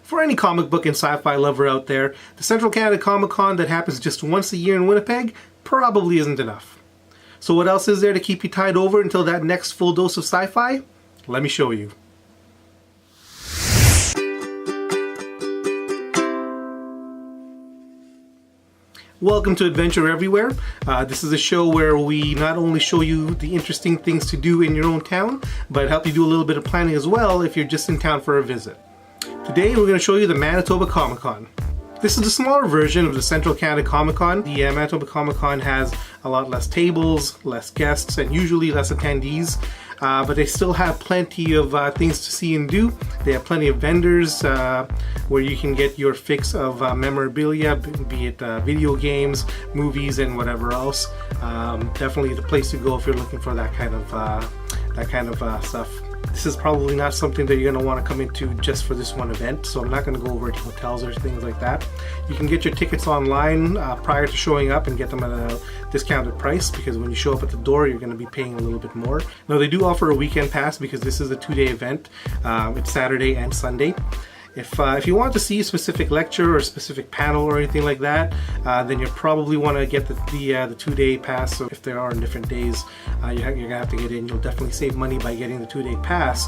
For any comic book and sci-fi lover out there, the Central Canada Comic Con that happens just once a year in Winnipeg probably isn't enough. So what else is there to keep you tied over until that next full dose of sci-fi? Let me show you. Welcome to Adventure Everywhere. This is a show where we not only show you the interesting things to do in your own town, but help you do a little bit of planning as well if you're just in town for a visit. Today we're going to show you the Manitoba Comic Con. This is a smaller version of the Central Canada Comic Con. The Manitoba Comic Con has a lot less tables, less guests, and usually less attendees. But they still have plenty of things to see and do. They have plenty of vendors where you can get your fix of memorabilia, be it video games, movies, and whatever else. Definitely the place to go if you're looking for that kind of stuff. This is probably not something that you're going to want to come into just for this one event, so I'm not going to go over to hotels or things like that. You can get your tickets online prior to showing up and get them at a discounted price, because when you show up at the door you're going to be paying a little bit more. Now they do offer a weekend pass because this is a 2-day event. It's Saturday and Sunday. If you want to see a specific lecture or a specific panel or anything like that, then you probably want to get the 2-day pass. So if there are different days, you're going to have to get in. You'll definitely save money by getting the 2-day pass.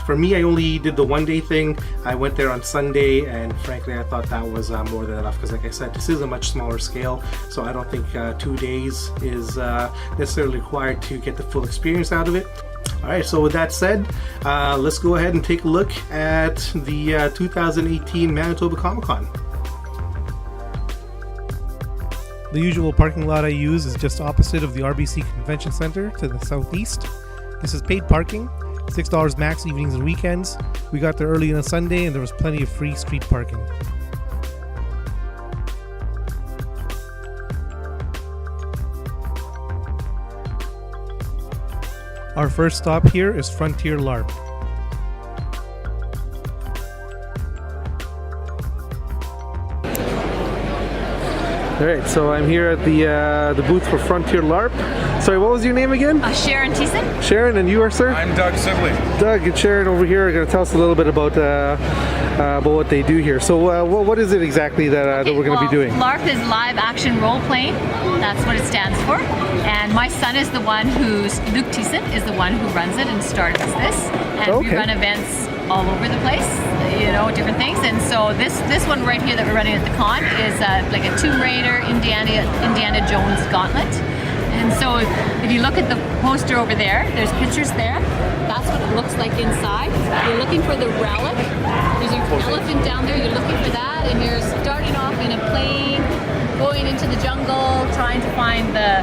For me, I only did the 1-day thing. I went there on Sunday, and frankly I thought that was more than enough, because like I said, this is a much smaller scale, so I don't think 2 days is necessarily required to get the full experience out of it. Alright, so with that said, let's go ahead and take a look at the 2018 Manitoba Comic Con. The usual parking lot I use is just opposite of the RBC Convention Center to the southeast. This is paid parking, $6 max evenings and weekends. We got there early on a Sunday and there was plenty of free street parking. Our first stop here is Frontier LARP. Alright, so I'm here at the booth for Frontier LARP. Sorry, what was your name again? Sharon Thiessen. Sharon, and you are, sir? I'm Doug Sibley. Doug and Sharon over here are going to tell us a little bit about what they do here. So what is it exactly that we're going to be doing? LARP is live action role playing. That's what it stands for. And my son is the one Luke Thiessen is the one who runs it and starts this. And we run events all over the place, you know, different things. And so this one right here that we're running at the con is like a Tomb Raider, Indiana Jones gauntlet. And so if you look at the poster over there, there's pictures there. That's what it looks like inside. You're looking for the relic. There's an elephant down there, you're looking for that, and you're starting off in a plane, going into the jungle, trying to find the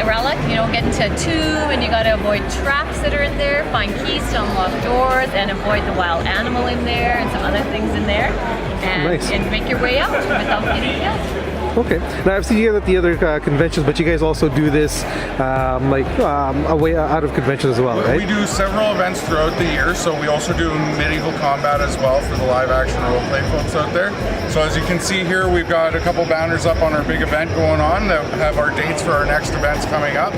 relic, you know, get into a tube, and you got to avoid traps that are in there, find keys to unlock doors, and avoid the wild animal in there, and some other things in there, and make your way out without getting killed. Okay. Now I've seen you at the other conventions, but you guys also do this away out of conventions as well, right? We do several events throughout the year, so we also do medieval combat as well for the live action roleplay folks out there. So as you can see here, we've got a couple banners up on our big event going on that have our dates for our next events coming up.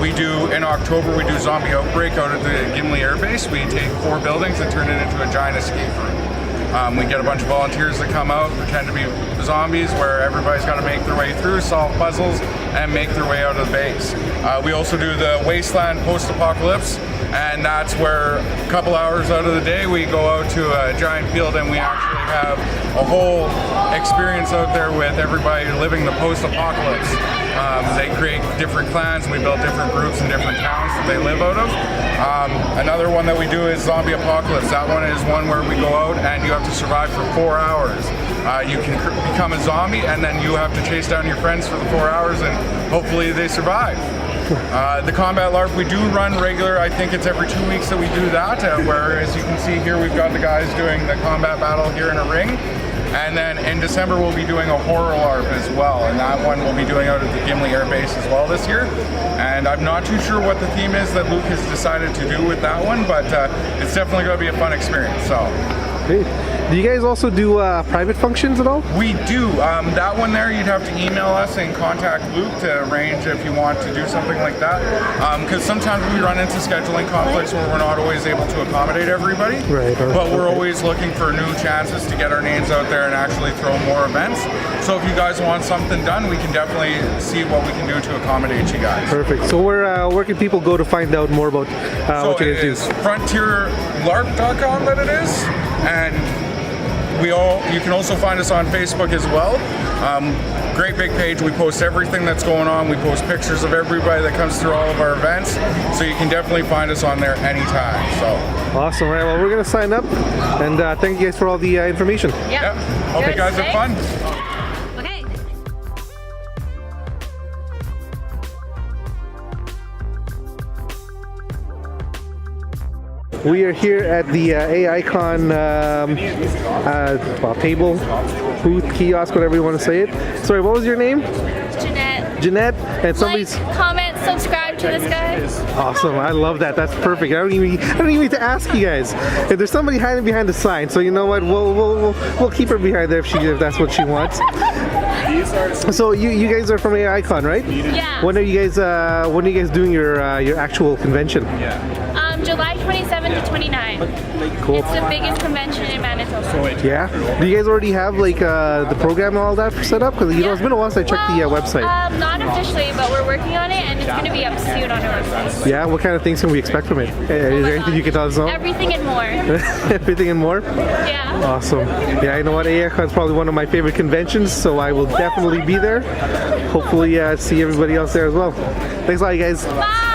We do, in October, we do Zombie Outbreak out at the Gimli Air Base. We take 4 buildings and turn it into a giant escape room. We get a bunch of volunteers that come out, pretend to be zombies, where everybody's got to make their way through, solve puzzles, and make their way out of the base. We also do the Wasteland Post-Apocalypse, and that's where a couple hours out of the day we go out to a giant field and we actually have a whole experience out there with everybody living the post-apocalypse. They create different clans, and we build different groups in different towns that they live out of. Another one that we do is Zombie Apocalypse. That one is one where we go out and you have to survive for 4 hours. You can become a zombie, and then you have to chase down your friends for the 4 hours, and hopefully they survive. The combat LARP we do run regular. I think it's every 2 weeks that we do that, where as you can see here, we've got the guys doing the combat battle here in a ring. And then in December we'll be doing a horror LARP as well, and that one we'll be doing out at the Gimli Air Base as well this year. And I'm not too sure what the theme is that Luke has decided to do with that one, but it's definitely going to be a fun experience. So Great. Do you guys also do private functions at all? We do. That one there, you'd have to email us and contact Luke to arrange if you want to do something like that. Because sometimes we run into scheduling conflicts where we're not always able to accommodate everybody. Right. But we're always looking for new chances to get our names out there and actually throw more events. So if you guys want something done, we can definitely see what we can do to accommodate you guys. Perfect. So where can people go to find out more about what you guys do? So it is frontierlarp.com that it is. And you can also find us on Facebook as well. Great big page. We post everything that's going on. We post pictures of everybody that comes through all of our events. So you can definitely find us on there anytime. So awesome. All right. Well, we're going to sign up. And thank you guys for all the information. Yeah. Hope you guys have fun. Okay. We are here at the AI-Kon table, booth, kiosk, whatever you want to say it. Sorry, what was your name? Jeanette. Jeanette. And somebody's... Like, comment, subscribe to this guy. Awesome. I love that. That's perfect. I don't even need to ask you guys. If there's somebody hiding behind the sign, so you know what? We'll keep her behind there if that's what she wants. So you guys are from AI-Kon, right? Yeah. When are you guys doing your actual convention? July 27 to 29. Cool. It's the biggest convention in Manitoba. Yeah. Do you guys already have like the program and all that set up? Because it's been a while since I checked the website. Not officially, but we're working on it, and it's going to be up soon on our website. Yeah. What kind of things can we expect from it? Is there anything you can tell us about? Everything and more. Everything and more. Yeah. Awesome. Yeah. You know what? AI-Kon is probably one of my favorite conventions, so I will definitely be there. Hopefully, see everybody else there as well. Thanks a lot, you guys. Bye.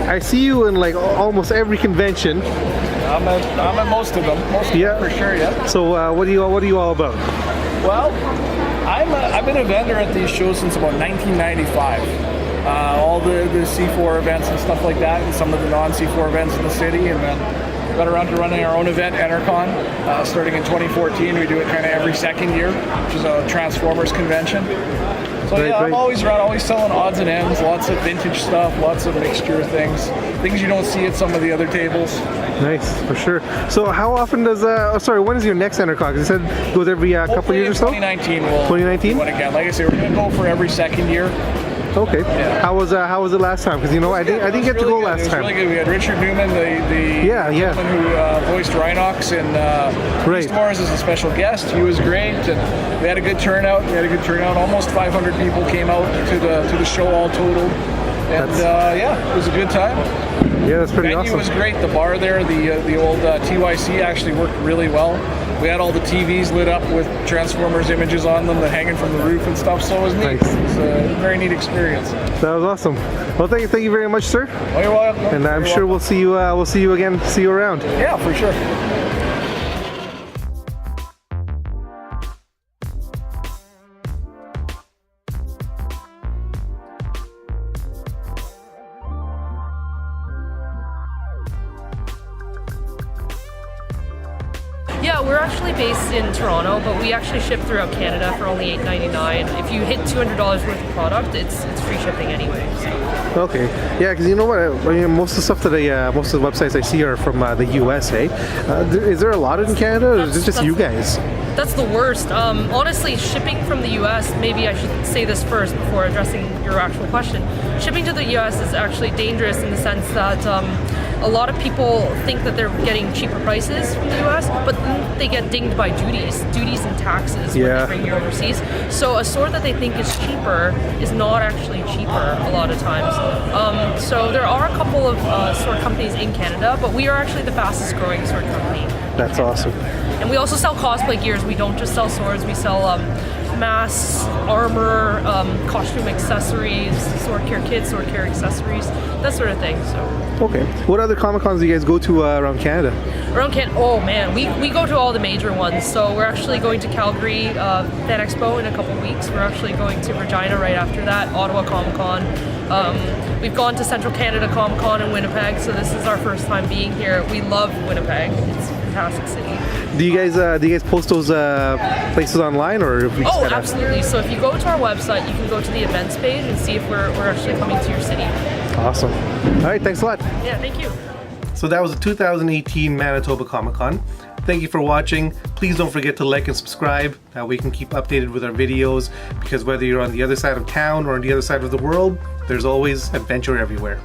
I see you in like almost every convention. I'm at most of them. For sure, yeah. So what are you all about? Well, I've been a vendor at these shows since about 1995. All the C4 events and stuff like that, and some of the non-C4 events in the city, and then got around to running our own event, Enercon, starting in 2014. We do it kind of every second year, which is a Transformers convention. So yeah, I'm always around, always selling odds and ends, lots of vintage stuff, lots of mixture things you don't see at some of the other tables. Nice, for sure. So how often does, when is your next Enercon? Because you said it goes every couple years or so? 2019 we'll 2019? do one again. Like I say, we're going to go for every second year. Okay. Yeah. How was it last time? Because I didn't get to go last time. It was really good. We had Richard Newman, the gentleman who voiced Rhinox and Beast Wars as a special guest. He was great, and we had a good turnout. Almost 500 people came out to the show all total, and it was a good time. Yeah, that's pretty awesome. The venue was great. The bar there, the old TYC, actually worked really well. We had all the TVs lit up with Transformers images on them that hanging from the roof and stuff, so it was neat. Nice. It was a very neat experience. That was awesome. Well, thank you very much, sir. Oh, you're welcome. And I'm sure we'll see you again. See you around. Yeah, for sure. Yeah, we're actually based in Toronto, but we actually ship throughout Canada for only $8.99. If you hit $200 worth of product, it's free shipping anyway. So. Okay. Yeah, because you know what? Most of the stuff that most of the websites I see are from the US. Is there a lot in Canada, or is it just you guys? That's the worst. Honestly, shipping from the US, maybe I should say this first before addressing your actual question. Shipping to the US is actually dangerous in the sense that a lot of people think that they're getting cheaper prices from the US, but then they get dinged by duties and taxes when they bring you overseas. So a sword that they think is cheaper is not actually cheaper a lot of times. So there are a couple of sword companies in Canada, but we are actually the fastest growing sword company. That's awesome. And we also sell cosplay gears. We don't just sell swords, we sell masks, armor, costume accessories, sword care kits, sword care accessories, that sort of thing. So. Okay. What other Comic Cons do you guys go to around Canada? Around Canada? Oh man, we go to all the major ones. So we're actually going to Calgary Fan Expo in a couple weeks. We're actually going to Regina right after that, Ottawa Comic Con. We've gone to Central Canada Comic Con in Winnipeg, so this is our first time being here. We love Winnipeg. It's fantastic city. Do you guys post those places online, or if we just Oh, gotta- absolutely. So if you go to our website, you can go to the events page and see if we're actually coming to your city. Awesome. All right, thanks a lot. Yeah, thank you. So that was the 2018 Manitoba Comic-Con. Thank you for watching. Please don't forget to like and subscribe. That way we can keep updated with our videos, because whether you're on the other side of town or on the other side of the world, there's always adventure everywhere.